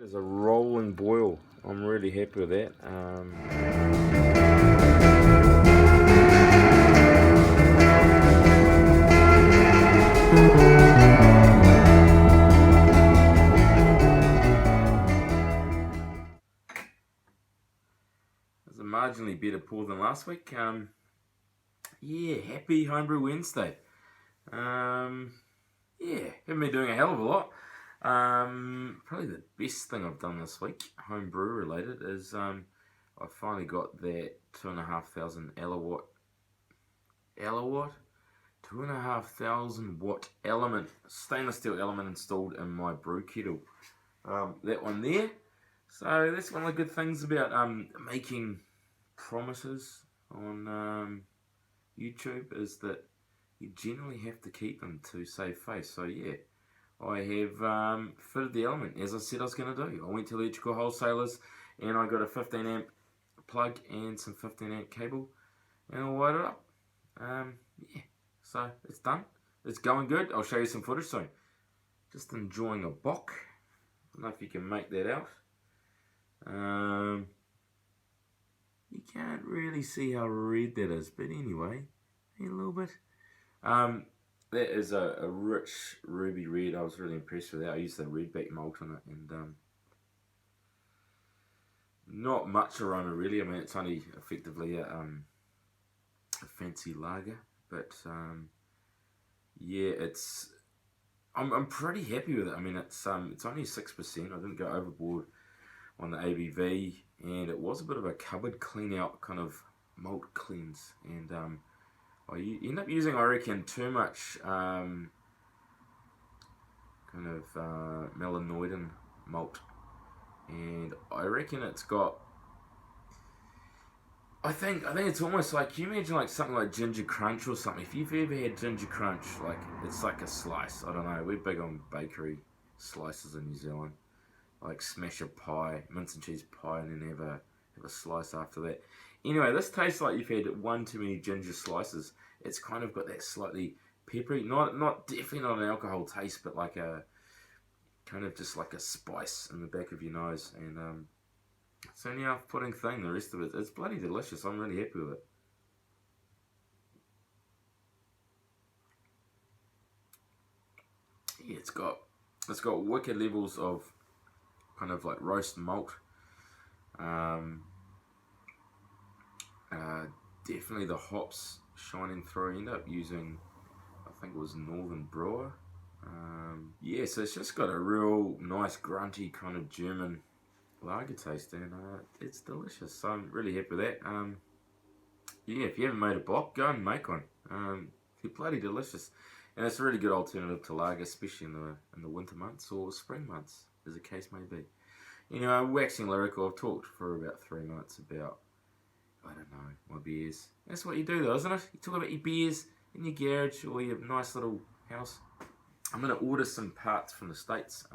That is a rolling boil. I'm really happy with that. It's a marginally better pour than last week. Yeah, happy Homebrew Wednesday. Yeah, haven't been doing a hell of a lot. Probably the best thing I've done this week, homebrew related, is I finally got that 2,500 2,500 watt element, stainless steel element installed in my brew kettle. That one there. So that's one of the good things about making promises on YouTube, is that you generally have to keep them to save face. So yeah, I have fitted the element as I said I was going to do. I went to electrical wholesalers and I got a 15 amp plug and some 15 amp cable, and I wired it up. Yeah, so it's done. It's going good. I'll show you some footage soon. Just enjoying a bock. I don't know if you can make that out. You can't really see how red that is, but anyway, a little bit. That is a rich ruby red. I was really impressed with that. I used the redback malt on it, and not much aroma really. I mean, it's only effectively a fancy lager, but yeah, I'm pretty happy with it. I mean, it's only 6%. I didn't go overboard on the ABV, and it was a bit of a cupboard clean out kind of malt cleanse, and I end up using, I reckon, too much kind of melanoidin malt, and I reckon it's got, I think it's almost like, you imagine like something like ginger crunch or something. If you've ever had ginger crunch, like it's like a slice. I don't know, we're big on bakery slices in New Zealand, like smash a pie, mince and cheese pie, and then have a slice after that. Anyway, this tastes like you've had one too many ginger slices. It's kind of got that slightly peppery, definitely not an alcohol taste, but like a kind of just like a spice in the back of your nose. And it's only half pudding thing. The rest of it, it's bloody delicious. I'm really happy with it. Yeah, it's got wicked levels of kind of like roast malt. Definitely the hops shining through. I ended up using, I think it was Northern Brewer. Yeah, so it's just got a real nice grunty kind of German lager taste, and it's delicious. So I'm really happy with that. Yeah, if you haven't made a bock, go and make one. They're bloody delicious, and it's a really good alternative to lager, especially in the winter months or spring months, as the case may be. You know, waxing lyrical, I've talked for about 3 months about, I don't know, my beers. That's what you do though, isn't it? You talk about your beers in your garage or your nice little house. I'm going to order some parts from the States.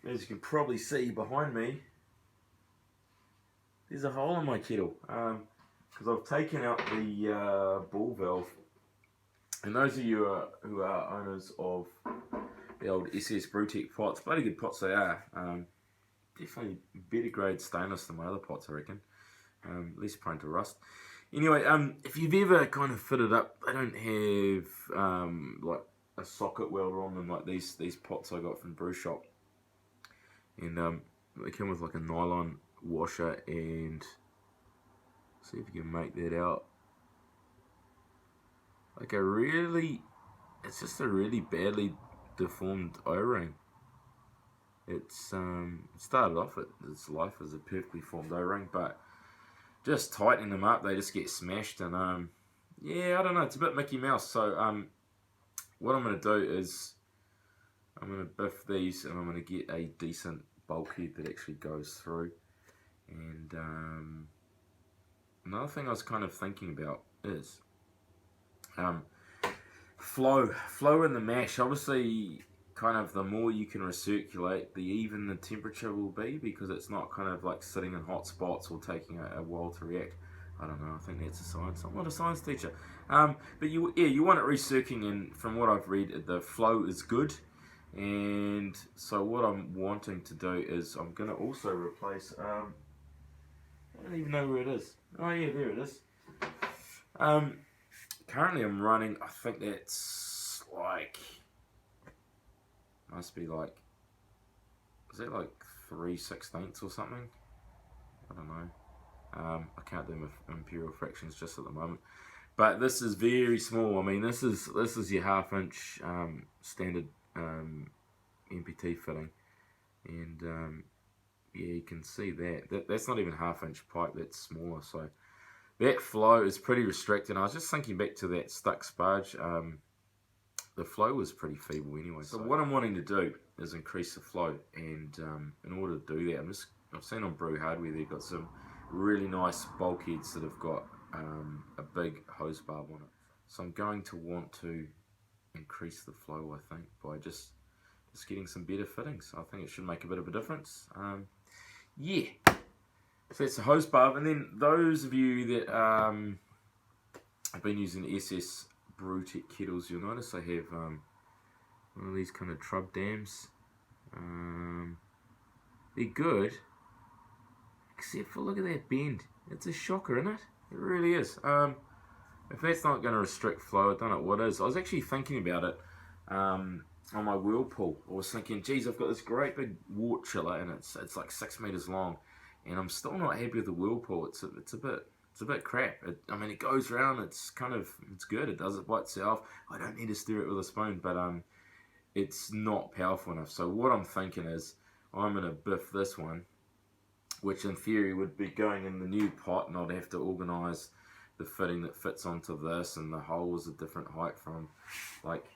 As you can probably see behind me, there's a hole in my kettle. Because I've taken out the ball valve. And those of you who are owners of the old SS Brewtech pots, bloody good pots they are. Definitely better grade stainless than my other pots, I reckon. Less prone to rust. Anyway, if you've ever kind of fitted up, they don't have like a socket welder on them like these pots I got from Brew Shop. And they come with like a nylon washer, and see if you can make that out. Like it's just a really badly deformed O-ring. It's started off its life as a perfectly formed O-ring, but just tightening them up, they just get smashed, and yeah, I don't know, it's a bit Mickey Mouse. So what I'm going to do is I'm going to biff these, and I'm going to get a decent bulkhead that actually goes through. And another thing I was kind of thinking about is flow in the mash. Obviously, kind of the more you can recirculate, the even the temperature will be, because it's not kind of like sitting in hot spots or taking a while to react. I don't know, I think that's a science. I'm not a science teacher. But you want it recirculating, and from what I've read, the flow is good. And so what I'm wanting to do is I'm going to also replace, I don't even know where it is. Oh yeah, there it is. Currently I'm running, I think that's like, must be like, is that like 3/16 or something? I don't know. I can't do my imperial fractions just at the moment. But this is very small. I mean, this is your 1/2 inch standard MPT fitting, and yeah, you can see that's not even 1/2 inch pipe. That's smaller. So that flow is pretty restricted. I was just thinking back to that stuck sparge. The flow was pretty feeble anyway. So what I'm wanting to do is increase the flow, and in order to do that, I've seen on Brew Hardware they've got some really nice bulkheads that have got a big hose barb on it. So I'm going to want to increase the flow, I think, by just getting some better fittings. I think it should make a bit of a difference. Yeah, so that's the hose barb, and then those of you that have been using the SS Brewtech kettles, you'll notice I have one of these kind of trub dams. They're good, except for look at that bend. It's a shocker, isn't it? It really is. If that's not going to restrict flow, I don't know what is. I was actually thinking about it on my whirlpool. I was thinking, geez, I've got this great big wart chiller, and it's like 6 meters long, and I'm still not happy with the whirlpool. It's a bit crap. I mean, it goes around. It's good. It does it by itself. I don't need to stir it with a spoon, but it's not powerful enough. So what I'm thinking is I'm gonna biff this one, which in theory would be going in the new pot, and I'd have to organise the fitting that fits onto this, and the hole is a different height from, like,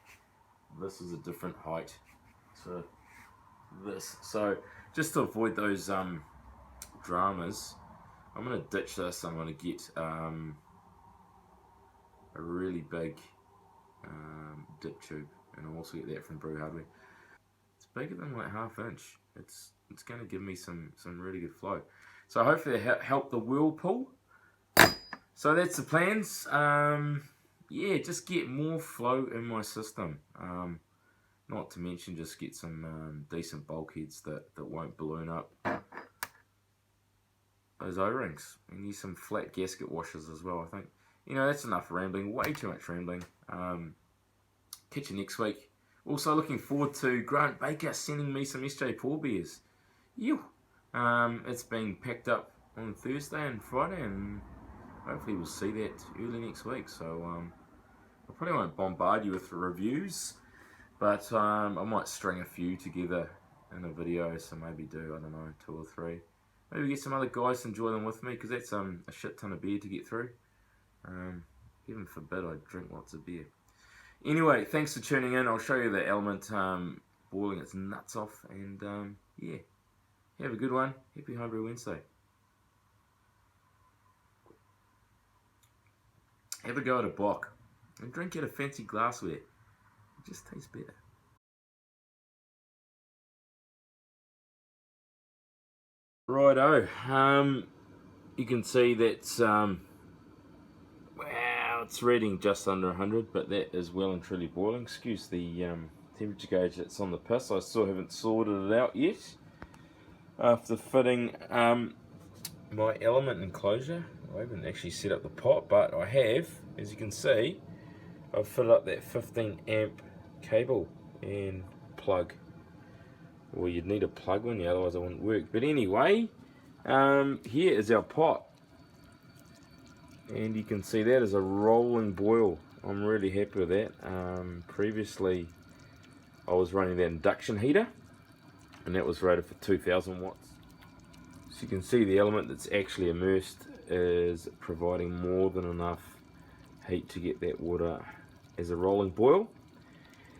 this is a different height to this. So just to avoid those dramas, I'm going to ditch this. I'm going to get a really big dip tube, and I'll also get that from Brew Hardware. It's bigger than like 1/2 inch. It's going to give me some really good flow. So hopefully it help the whirlpool. So that's the plans. Yeah, just get more flow in my system. Not to mention just get some decent bulkheads that won't balloon up those O-rings. We need some flat gasket washers as well, I think. You know, that's enough rambling. Way too much rambling. Catch you next week. Also looking forward to Grant Baker sending me some SJ Paul beers. Ew. It's being packed up on Thursday and Friday, and hopefully we'll see that early next week. So I probably won't bombard you with reviews, but I might string a few together in a video. So maybe do, I don't know, 2 or 3. Maybe get some other guys to enjoy them with me, because that's a shit ton of beer to get through. Heaven forbid I drink lots of beer. Anyway, thanks for tuning in. I'll show you the element boiling its nuts off, and yeah, have a good one. Happy Homebrew Wednesday. Have a go at a bock, and drink out of fancy glassware. It just tastes better. Righto, you can see that's, wow, it's reading just under 100, but that is well and truly boiling. Excuse the temperature gauge that's on the piss. I still haven't sorted it out yet. After fitting my element enclosure, I haven't actually set up the pot, but I have, as you can see, I've fitted up that 15 amp cable and plug. Well, you'd need a plug one, yeah, otherwise it wouldn't work. But anyway, here is our pot, and you can see that is a rolling boil. I'm really happy with that. Previously I was running that induction heater, and that was rated for 2000 watts. So you can see the element that's actually immersed is providing more than enough heat to get that water as a rolling boil.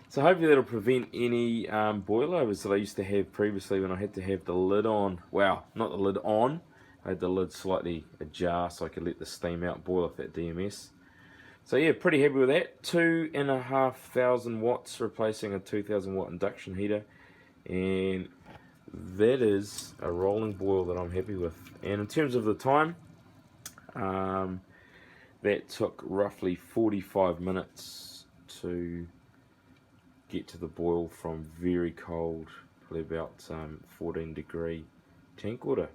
So hopefully that'll prevent any boilovers that I used to have previously when I had to have the lid on. Well, not the lid on. I had the lid slightly ajar so I could let the steam out, boil off that DMS. So yeah, pretty happy with that. 2,500 watts replacing a 2000 watt induction heater. And that is a rolling boil that I'm happy with. And in terms of the time, that took roughly 45 minutes to get to the boil from very cold, probably about 14 degree tank water.